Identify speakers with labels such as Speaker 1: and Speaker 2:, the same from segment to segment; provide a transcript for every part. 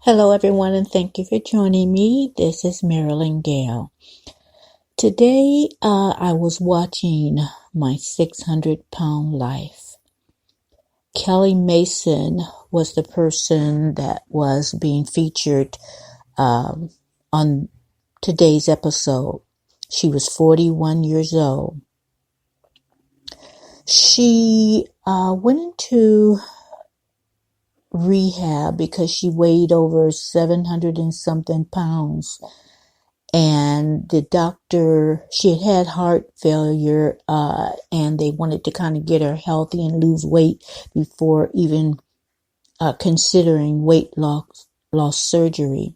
Speaker 1: Hello, everyone, and thank you for joining me. This is Marilyn Gale. Today, I was watching My 600-Pound Life. Kelly Mason was the person that was being featured on today's episode. She was 41 years old. She went into rehab because she weighed over 700 and something pounds, and the doctor, she had heart failure, and they wanted to kind of get her healthy and lose weight before even considering weight loss surgery.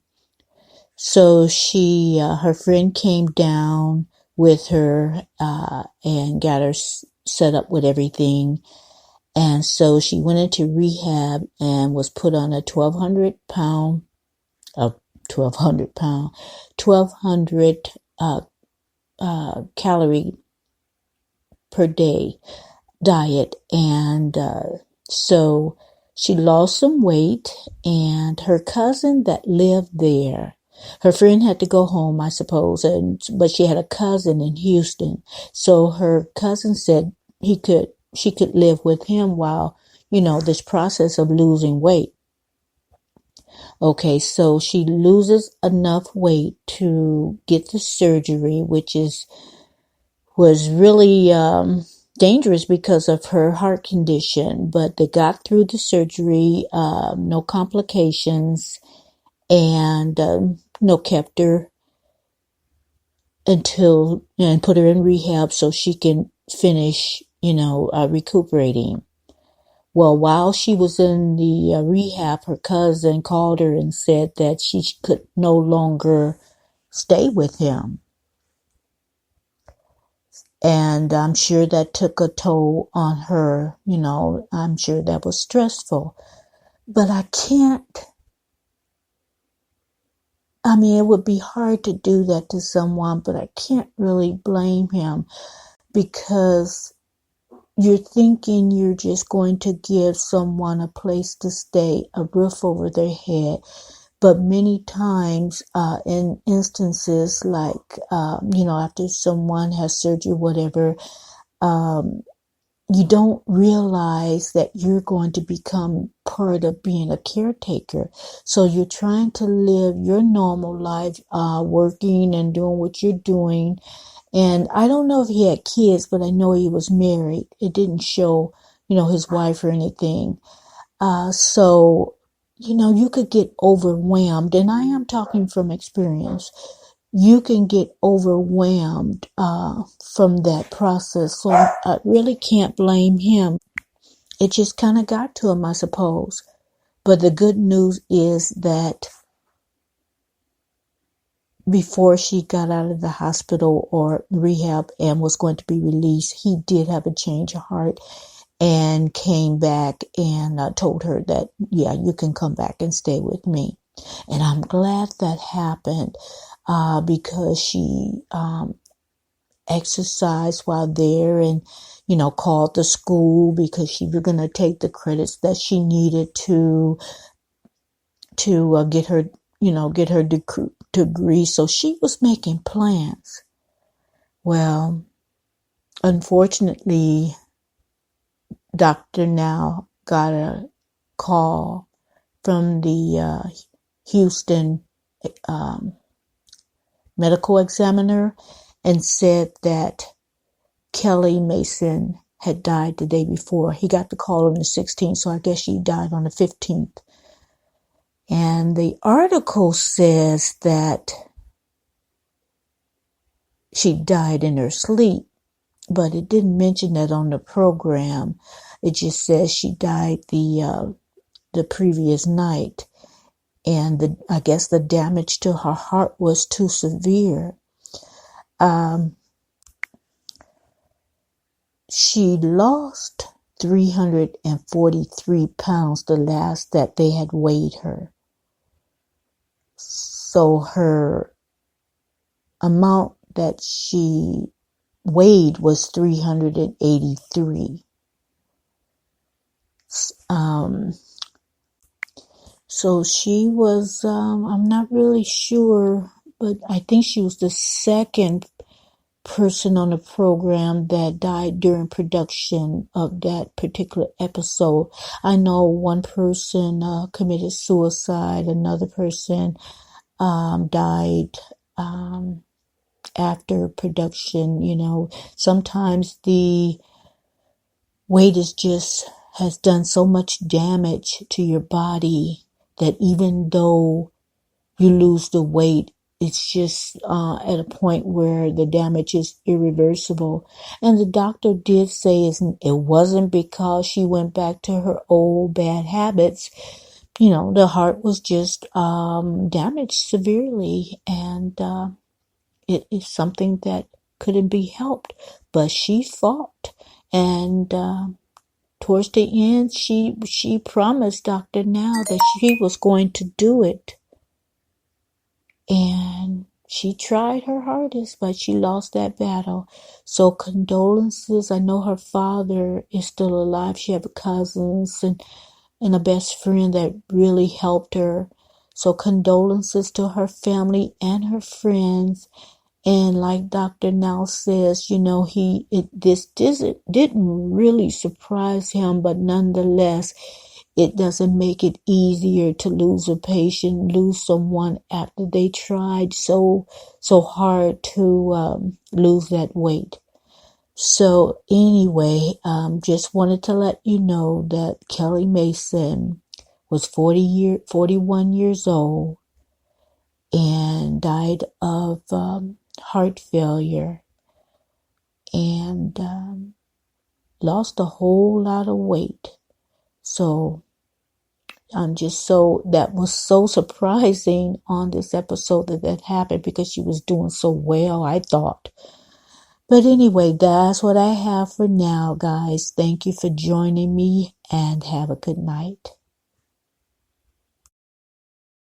Speaker 1: So her friend came down with her and got her set up with everything. And so she went into rehab and was put on a 1,200 calorie per day diet. And so she lost some weight, and her cousin that lived there, her friend had to go home, I suppose, but she had a cousin in Houston. So her cousin said she could live with him while, this process of losing weight. Okay, so she loses enough weight to get the surgery, which was really dangerous because of her heart condition. But they got through the surgery, no complications, and kept her and put her in rehab so she can finish, recuperating. Well, while she was in the rehab, her cousin called her and said that she could no longer stay with him. And I'm sure that took a toll on her. I'm sure that was stressful. But it would be hard to do that to someone, but I can't really blame him, because you're thinking you're just going to give someone a place to stay, a roof over their head. But many times, in instances like, after someone has surgery, whatever, you don't realize that you're going to become part of being a caretaker. So you're trying to live your normal life, working and doing what you're doing. And I don't know if he had kids, but I know he was married. It didn't show, his wife or anything. So, you could get overwhelmed. And I am talking from experience. You can get overwhelmed from that process. So I really can't blame him. It just kind of got to him, I suppose. But the good news is that before she got out of the hospital or rehab and was going to be released, he did have a change of heart and came back and told her that, yeah, you can come back and stay with me. And I'm glad that happened because she exercised while there and, called the school because she was going to take the credits that she needed to get her degree. So she was making plans. Well, unfortunately, doctor now got a call from the Houston medical examiner and said that Kelly Mason had died the day before. He got the call on the 16th, so I guess she died on the 15th. And the article says that she died in her sleep, but it didn't mention that on the program. It just says she died the previous night, and I guess the damage to her heart was too severe. She lost 343 pounds the last that they had weighed her. So her amount that she weighed was 383. So she was, I'm not really sure, but I think she was the second person on the program that died during production of that particular episode. I know one person committed suicide, another person died after production. You know, sometimes the weight has done so much damage to your body that even though you lose the weight, it's just at a point where the damage is irreversible. And the doctor did say it wasn't because she went back to her old bad habits. You know, the heart was just damaged severely, and it is something that couldn't be helped. But she fought, and towards the end, she promised Dr. Now that she was going to do it. And she tried her hardest, but she lost that battle. So condolences. I know her father is still alive. She had cousins and a best friend that really helped her. So condolences to her family and her friends. And like Dr. Now says, you know, this didn't really surprise him, but nonetheless, it doesn't make it easier to lose a patient, lose someone after they tried so hard to lose that weight. So anyway, just wanted to let you know that Kelly Mason was 41 years old and died of heart failure and lost a whole lot of weight. So that was so surprising on this episode that happened because she was doing so well, I thought. But anyway, that's what I have for now, guys. Thank you for joining me and have a good night.